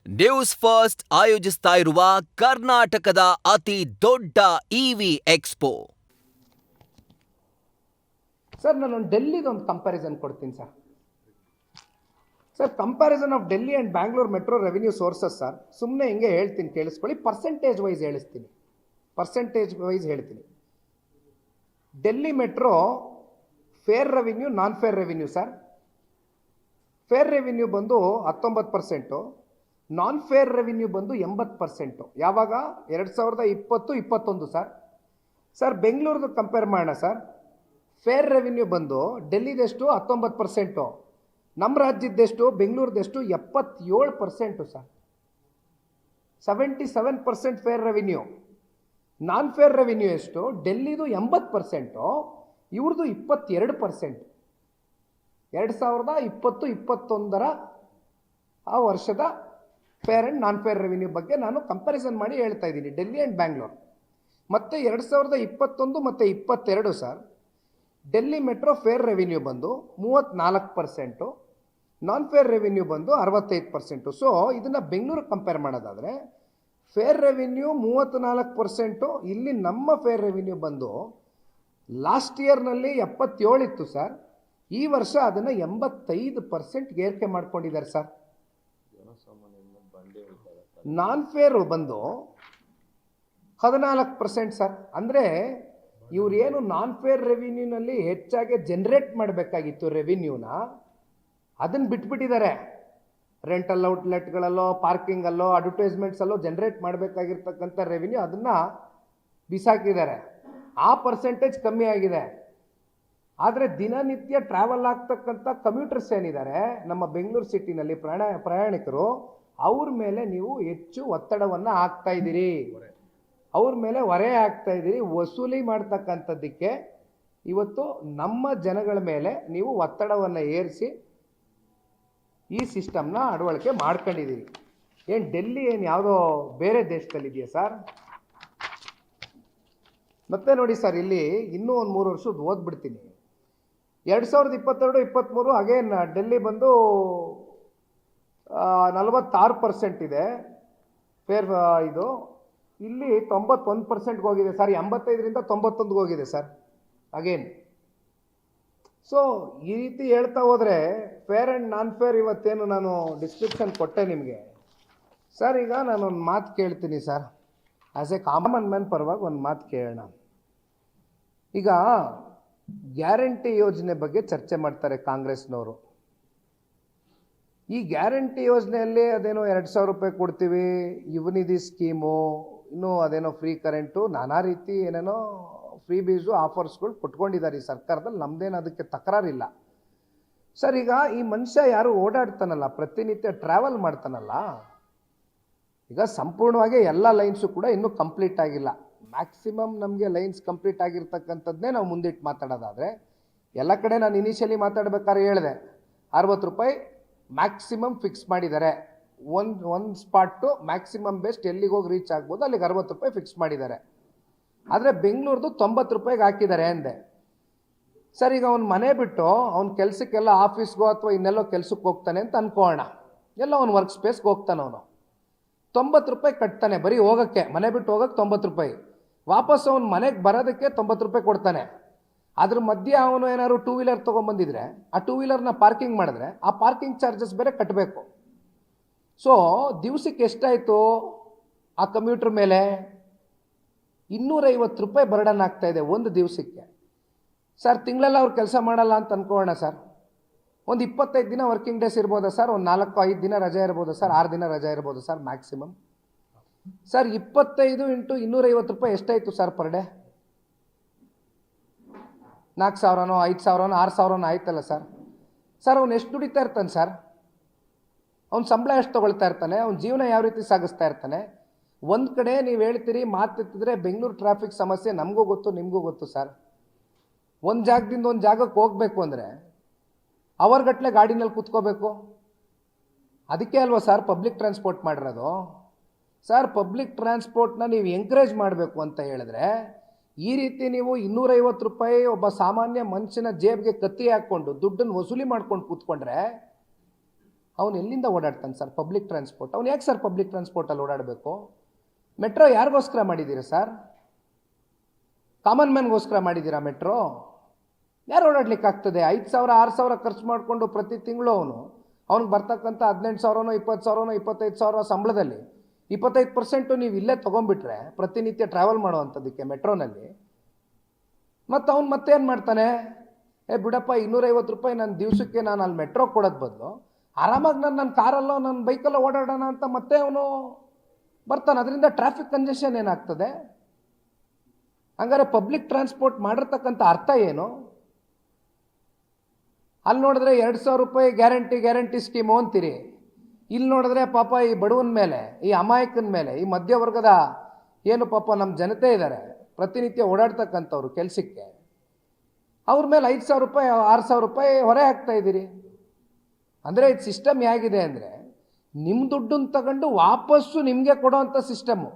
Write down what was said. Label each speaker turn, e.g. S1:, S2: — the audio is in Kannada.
S1: ನ್ಯೂಸ್ ಫಸ್ಟ್ ಆಯೋಜಿಸ್ತಾ ಇರುವ ಕರ್ನಾಟಕದ ಅತಿ ದೊಡ್ಡ ಇವಿ ಎಕ್ಸ್ಪೋ.
S2: ಸರ್ ನಾನೊಂದು ಡೆಲ್ಲಿದೊಂದು ಕಂಪ್ಯಾರಿಸನ್ ಕೊಡ್ತೀನಿ sir comparison of Delhi and Bangalore metro revenue sources sir. ಸುಮ್ಮನೆ ಹಿಂಗೆ ಹೇಳ್ತೀನಿ, ಕೇಳಿಸ್ಕೊಳ್ಳಿ. ಪರ್ಸೆಂಟೇಜ್ ವೈಸ್ ಹೇಳ್ತೀನಿ. Delhi metro fare revenue, non fare revenue sir. Fare revenue ಬಂದು 19%, ನಾನ್ ಫೇರ್ ರೆವಿನ್ಯೂ ಬಂದು 80%. ಯಾವಾಗ? 2020-21 ಸರ್. ಬೆಂಗಳೂರದು ಕಂಪೇರ್ ಮಾಡೋಣ ಸರ್. ಫೇರ್ ರೆವಿನ್ಯೂ ಬಂದು ಡೆಲ್ಲಿದೆಷ್ಟು 19%, ನಮ್ಮ ರಾಜ್ಯದ್ದೆಷ್ಟು, ಬೆಂಗಳೂರದೆಷ್ಟು 77% sir. 77% fare revenue. Non fare revenue ಎಷ್ಟು? ಡೆಲ್ಲಿದು 80%, ಇವ್ರದ್ದು 22%. 2020-21 ಆ ವರ್ಷದ fair and non fare revenue ಬಗ್ಗೆ ನಾನು ಕಂಪ್ಯಾರಿಸನ್ ಮಾಡಿ ಹೇಳ್ತಾ ಇದ್ದೀನಿ, ಡೆಲ್ಲಿ ಆ್ಯಂಡ್ ಬ್ಯಾಂಗ್ಳೂರ್. ಮತ್ತು 2021 ಮತ್ತು 22 sir, Delhi metro fare revenue ಬಂದು 34%, ನಾನ್ ಫೇರ್ ರೆವಿನ್ಯೂ ಬಂದು 65%. ಸೊ ಇದನ್ನು ಬೆಂಗಳೂರು ಕಂಪೇರ್ ಮಾಡೋದಾದರೆ ಫೇರ್ ರೆವಿನ್ಯೂ 34%, ಇಲ್ಲಿ ನಮ್ಮ ಫೇರ್ ರೆವಿನ್ಯೂ ಬಂದು ಲಾಸ್ಟ್ ಇಯರ್ನಲ್ಲಿ 77 ಇತ್ತು ಸರ್. ಈ ವರ್ಷ ಅದನ್ನು 85% ಏರಿಕೆ ಮಾಡ್ಕೊಂಡಿದ್ದಾರೆ ಸರ್. ನಾನ್ ಫೇರು ಬಂದು 14% ಸರ್. ಅಂದರೆ ಇವರೇನು ನಾನ್ ಫೇರ್ ರೆವಿನ್ಯೂನಲ್ಲಿ ಹೆಚ್ಚಾಗಿ ಜನರೇಟ್ ಮಾಡಬೇಕಾಗಿತ್ತು ರೆವಿನ್ಯೂನ, ಅದನ್ನು ಬಿಟ್ಬಿಟ್ಟಿದ್ದಾರೆ. ರೆಂಟಲ್ ಔಟ್ಲೆಟ್ಗಳಲ್ಲೋ, ಪಾರ್ಕಿಂಗಲ್ಲೋ, ಅಡ್ವರ್ಟೈಸ್ಮೆಂಟ್ಸಲ್ಲೋ ಜನರೇಟ್ ಮಾಡಬೇಕಾಗಿರ್ತಕ್ಕಂಥ ರೆವಿನ್ಯೂ ಅದನ್ನು ಬಿಸಾಕಿದ್ದಾರೆ. ಆ ಪರ್ಸೆಂಟೇಜ್ ಕಮ್ಮಿ ಆಗಿದೆ. ಆದರೆ ದಿನನಿತ್ಯ ಟ್ರಾವೆಲ್ ಆಗ್ತಕ್ಕಂಥ ಕಮ್ಯೂಟರ್ಸ್ ಏನಿದ್ದಾರೆ ನಮ್ಮ ಬೆಂಗಳೂರು ಸಿಟಿನಲ್ಲಿ ಪ್ರಯಾಣಿಕರು, ಅವ್ರ ಮೇಲೆ ನೀವು ಹೆಚ್ಚು ಒತ್ತಡವನ್ನು ಹಾಕ್ತಾ ಇದ್ದೀರಿ, ಅವ್ರ ಮೇಲೆ ಹೊರೆ ಹಾಕ್ತಾ ಇದ್ದೀರಿ. ವಸೂಲಿ ಮಾಡ್ತಕ್ಕಂಥದ್ದಕ್ಕೆ ಇವತ್ತು ನಮ್ಮ ಜನಗಳ ಮೇಲೆ ನೀವು ಒತ್ತಡವನ್ನು ಏರಿಸಿ ಈ ಸಿಸ್ಟಮ್ನ ಅಳವಡಿಕೆ ಮಾಡ್ಕೊಂಡಿದ್ದೀರಿ. ಏನು ಡೆಲ್ಲಿ ಏನು ಯಾವುದೋ ಬೇರೆ ದೇಶದಲ್ಲಿದೆಯಾ ಸರ್? ಮತ್ತೆ ನೋಡಿ ಸರ್, ಇಲ್ಲಿ ಇನ್ನೂ ಒಂದು 3 ವರ್ಷದ ಓದ್ಬಿಡ್ತೀನಿ. 2022-23 ಅಗೇನ್ ಡೆಲ್ಲಿ ಬಂದು 46% ಇದೆ ಫೇರ್. ಇದು ಇಲ್ಲಿ 91%ಗೆ ಹೋಗಿದೆ ಸರ್. 85ರಿಂದ 91ಗೆ ಹೋಗಿದೆ ಸರ್ ಅಗೇನ್. ಸೊ ಈ ರೀತಿ ಹೇಳ್ತಾ ಹೋದರೆ ಫೇರ್ ಆ್ಯಂಡ್ ನಾನ್ ಫೇರ್ ಇವತ್ತೇನು ನಾನು ಡಿಸ್ಕ್ರಿಪ್ಷನ್ ಕೊಟ್ಟೆ ನಿಮಗೆ ಸರ್. ಈಗ ನಾನೊಂದು ಮಾತು ಕೇಳ್ತೀನಿ sir, as A common man ಪರವಾಗಿ ಒಂದು ಮಾತು ಕೇಳೋಣ. ಈಗ ಗ್ಯಾರಂಟಿ ಯೋಜನೆ ಬಗ್ಗೆ ಚರ್ಚೆ ಮಾಡ್ತಾರೆ ಕಾಂಗ್ರೆಸ್ನವರು. ಈ ಗ್ಯಾರಂಟಿ ಯೋಜನೆಯಲ್ಲಿ ಅದೇನೋ 2,000 ರೂಪಾಯಿ ಕೊಡ್ತೀವಿ, ಯುವನಿಧಿ ಸ್ಕೀಮು, ಇನ್ನೂ ಅದೇನೋ ಫ್ರೀ ಕರೆಂಟು, ನಾನಾ ರೀತಿ ಏನೇನೋ ಫ್ರೀ ಬೀಸು ಆಫರ್ಸ್ಗಳು ಕೊಟ್ಕೊಂಡಿದ್ದಾರೆ ಈ ಸರ್ಕಾರದಲ್ಲಿ. ನಮ್ಮದೇನು ಅದಕ್ಕೆ ತಕರಾರಿಲ್ಲ ಸರ್. ಈಗ ಈ ಮನುಷ್ಯ ಯಾರು ಓಡಾಡ್ತಾನಲ್ಲ, ಪ್ರತಿನಿತ್ಯ ಟ್ರಾವೆಲ್ ಮಾಡ್ತಾನಲ್ಲ, ಈಗ ಸಂಪೂರ್ಣವಾಗಿ ಎಲ್ಲ ಲೈನ್ಸು ಕೂಡ ಇನ್ನೂ ಕಂಪ್ಲೀಟ್ ಆಗಿಲ್ಲ. ಮ್ಯಾಕ್ಸಿಮಮ್ ನಮಗೆ ಲೈನ್ಸ್ ಕಂಪ್ಲೀಟ್ ಆಗಿರ್ತಕ್ಕಂಥದ್ದೇ ನಾವು ಮುಂದಿಟ್ಟು ಮಾತಾಡೋದಾದರೆ, ಎಲ್ಲ ಕಡೆ ನಾನು ಇನಿಷಿಯಲಿ ಮಾತಾಡ್ಬೇಕಾದ್ರೆ ಹೇಳಿದೆ 60 ರೂಪಾಯಿ ಮ್ಯಾಕ್ಸಿಮಮ್ ಫಿಕ್ಸ್ ಮಾಡಿದ್ದಾರೆ. ಒಂದು ಸ್ಪಾಟು ಮ್ಯಾಕ್ಸಿಮಮ್ ಬೆಸ್ಟ್ ಎಲ್ಲಿಗೆ ಹೋಗಿ ರೀಚ್ ಆಗ್ಬೋದು ಅಲ್ಲಿಗೆ 60 ರೂಪಾಯಿ ಫಿಕ್ಸ್ ಮಾಡಿದ್ದಾರೆ. ಆದರೆ ಬೆಂಗಳೂರದು 90 ರೂಪಾಯಿಗೆ ಹಾಕಿದ್ದಾರೆ ಅಂದೆ ಸರ್. ಈಗ ಅವ್ನು ಮನೆ ಬಿಟ್ಟು ಅವ್ನ ಕೆಲಸಕ್ಕೆಲ್ಲ ಆಫೀಸ್ಗೋ ಅಥವಾ ಇನ್ನೆಲ್ಲೋ ಕೆಲಸಕ್ಕೆ ಹೋಗ್ತಾನೆ ಅಂತ ಅನ್ಕೋಣ, ಎಲ್ಲ ಅವ್ನು ವರ್ಕ್ ಸ್ಪೇಸ್ಗೆ ಹೋಗ್ತಾನೆ, ಅವನು 90 ರೂಪಾಯಿ ಕಟ್ತಾನೆ ಬರೀ ಹೋಗೋಕ್ಕೆ, ಮನೆ ಬಿಟ್ಟು ಹೋಗೋಕ್ಕೆ 90 ರೂಪಾಯಿ, ವಾಪಸ್ ಅವ್ನು ಮನೆಗೆ ಬರೋದಕ್ಕೆ 90 ರೂಪಾಯಿ ಕೊಡ್ತಾನೆ. ಅದ್ರ ಮಧ್ಯೆ ಅವನು ಏನಾದ್ರು 2 ವೀಲರ್ ತೊಗೊಂಬಂದಿದ್ರೆ ಆ 2 ವೀಲರ್ನ ಪಾರ್ಕಿಂಗ್ ಮಾಡಿದ್ರೆ ಆ ಪಾರ್ಕಿಂಗ್ ಚಾರ್ಜಸ್ ಬೇರೆ ಕಟ್ಟಬೇಕು. ಸೊ ದಿವಸಕ್ಕೆ ಎಷ್ಟಾಯಿತು ಆ ಕಮ್ಯೂಟ್ರ್ ಮೇಲೆ? 250 ರೂಪಾಯಿ ಬರ್ಡನ್ ಆಗ್ತಾ ಇದೆ ಒಂದು ದಿವಸಕ್ಕೆ ಸರ್. ತಿಂಗಳೆಲ್ಲ ಅವ್ರು ಕೆಲಸ ಮಾಡಲ್ಲ ಅಂತ ಅನ್ಕೋಣ ಸರ್. ಒಂದು 25 ದಿನ ವರ್ಕಿಂಗ್ ಡೇಸ್ ಇರ್ಬೋದಾ ಸರ್? ಒಂದು 4-5 ದಿನ ರಜೆ ಇರ್ಬೋದಾ ಸರ್? 6 ದಿನ ರಜೆ ಇರ್ಬೋದು ಸರ್ ಮ್ಯಾಕ್ಸಿಮಮ್ ಸರ್. 25 × 250 ರೂಪಾಯಿ ಎಷ್ಟಾಯಿತು ಸರ್ ಪರ್ ಡೇ? 4,000ನೋ 5,000ನೋ 6,000ನೋ ಆಯ್ತಲ್ಲ ಸರ್. ಸರ್ ಅವ್ನು ಎಷ್ಟು ದುಡಿತಾ ಇರ್ತಾನೆ ಸರ್? ಅವ್ನು ಸಂಬಳ ಎಷ್ಟು ತೊಗೊಳ್ತಾ ಇರ್ತಾನೆ? ಅವ್ನ ಜೀವನ ಯಾವ ರೀತಿ ಸಾಗಿಸ್ತಾ ಇರ್ತಾನೆ? ಒಂದು ಕಡೆ ನೀವು ಹೇಳ್ತೀರಿ ಮಾತೆತ್ತಿದ್ರೆ ಬೆಂಗಳೂರು ಟ್ರಾಫಿಕ್ ಸಮಸ್ಯೆ ನಮಗೂ ಗೊತ್ತು, ನಿಮಗೂ ಗೊತ್ತು ಸರ್. ಒಂದು ಜಾಗದಿಂದ ಒಂದು ಜಾಗಕ್ಕೆ ಹೋಗಬೇಕು ಅಂದರೆ ಅವರ್ಗಟ್ಟಲೆ ಗಾಡಿನಲ್ಲಿ ಕೂತ್ಕೋಬೇಕು. ಅದಕ್ಕೆ ಅಲ್ವಾ ಸರ್ ಪಬ್ಲಿಕ್ ಟ್ರಾನ್ಸ್ಪೋರ್ಟ್ ಮಾಡಿರೋದು ಸರ್. ಪಬ್ಲಿಕ್ ಟ್ರಾನ್ಸ್ಪೋರ್ಟ್ನ ನೀವು ಎಂಕರೇಜ್ ಮಾಡಬೇಕು ಅಂತ ಹೇಳಿದ್ರೆ ಈ ರೀತಿ ನೀವು 250 ರೂಪಾಯಿ ಒಬ್ಬ ಸಾಮಾನ್ಯ ಮನುಷ್ಯನ ಜೇಬ್ಗೆ ಕತ್ತಿ ಹಾಕ್ಕೊಂಡು ದುಡ್ಡನ್ನು ವಸೂಲಿ ಮಾಡ್ಕೊಂಡು ಕೂತ್ಕೊಂಡ್ರೆ ಅವನು ಎಲ್ಲಿಂದ ಓಡಾಡ್ತಾನೆ ಸರ್ ಪಬ್ಲಿಕ್ ಟ್ರಾನ್ಸ್ಪೋರ್ಟ್? ಅವ್ನು ಯಾಕೆ ಸರ್ ಪಬ್ಲಿಕ್ ಟ್ರಾನ್ಸ್ಪೋರ್ಟಲ್ಲಿ ಓಡಾಡಬೇಕು? ಮೆಟ್ರೋ ಯಾರಿಗೋಸ್ಕರ ಮಾಡಿದ್ದೀರಾ ಸರ್? ಕಾಮನ್ ಮ್ಯಾನ್ಗೋಸ್ಕರ ಮಾಡಿದ್ದೀರಾ ಮೆಟ್ರೋ? ಯಾರು ಓಡಾಡ್ಲಿಕ್ಕೆ ಆಗ್ತದೆ? 5,000 6,000 ಖರ್ಚು ಮಾಡಿಕೊಂಡು ಪ್ರತಿ ತಿಂಗಳು ಅವ್ನಿಗೆ ಬರ್ತಕ್ಕಂಥ 18,000ನೋ 20,000ನೋ 25,000 ಸಂಬಳದಲ್ಲಿ 25% ನೀವು ಇಲ್ಲೇ ತೊಗೊಂಡ್ಬಿಟ್ರೆ ಪ್ರತಿನಿತ್ಯ ಟ್ರಾವೆಲ್ ಮಾಡುವಂಥದ್ದಕ್ಕೆ ಮೆಟ್ರೋನಲ್ಲಿ, ಮತ್ತು ಅವ್ನು ಮತ್ತೇನು ಮಾಡ್ತಾನೆ? ಬಿಡಪ್ಪ 250 ರೂಪಾಯಿ ನನ್ನ ದಿವಸಕ್ಕೆ ನಾನು ಅಲ್ಲಿ ಮೆಟ್ರೋ ಕೊಡೋದು ಬದಲು ಆರಾಮಾಗಿ ನನ್ನ ಕಾರಲ್ಲೋ ನನ್ನ ಬೈಕಲ್ಲೋ ಓಡಾಡೋಣ ಅಂತ ಮತ್ತೆ ಅವನು ಬರ್ತಾನೆ. ಅದರಿಂದ ಟ್ರಾಫಿಕ್ ಕಂಜೆಷನ್ ಏನಾಗ್ತದೆ? ಹಂಗಾರೆ ಪಬ್ಲಿಕ್ ಟ್ರಾನ್ಸ್ಪೋರ್ಟ್ ಮಾಡಿರ್ತಕ್ಕಂಥ ಅರ್ಥ ಏನು? ಅಲ್ಲಿ ನೋಡಿದ್ರೆ 2,000 ರೂಪಾಯಿ ಗ್ಯಾರಂಟಿ ಸ್ಕೀಮು ಅಂತೀರಿ, ಇಲ್ಲಿ ನೋಡಿದ್ರೆ ಪಾಪ ಈ ಬಡವನ ಮೇಲೆ, ಈ ಅಮಾಯಕನ ಮೇಲೆ, ಈ ಮಧ್ಯವರ್ಗದ ಏನು ಪಾಪ ನಮ್ಮ ಜನತೆ ಇದ್ದಾರೆ ಪ್ರತಿನಿತ್ಯ ಓಡಾಡ್ತಕ್ಕಂಥವ್ರು ಕೆಲಸಕ್ಕೆ, ಅವ್ರ ಮೇಲೆ 5,000 ರೂಪಾಯಿ 6,000 ರೂಪಾಯಿ ಹೊರೆ ಹಾಕ್ತಾ ಇದ್ದೀರಿ. ಅಂದರೆ ಇದು ಸಿಸ್ಟಮ್ ಹೇಗಿದೆ ಅಂದರೆ ನಿಮ್ಮ ದುಡ್ಡನ್ನು ತಗೊಂಡು ವಾಪಸ್ಸು ನಿಮಗೆ ಕೊಡೋವಂಥ ಸಿಸ್ಟಮು.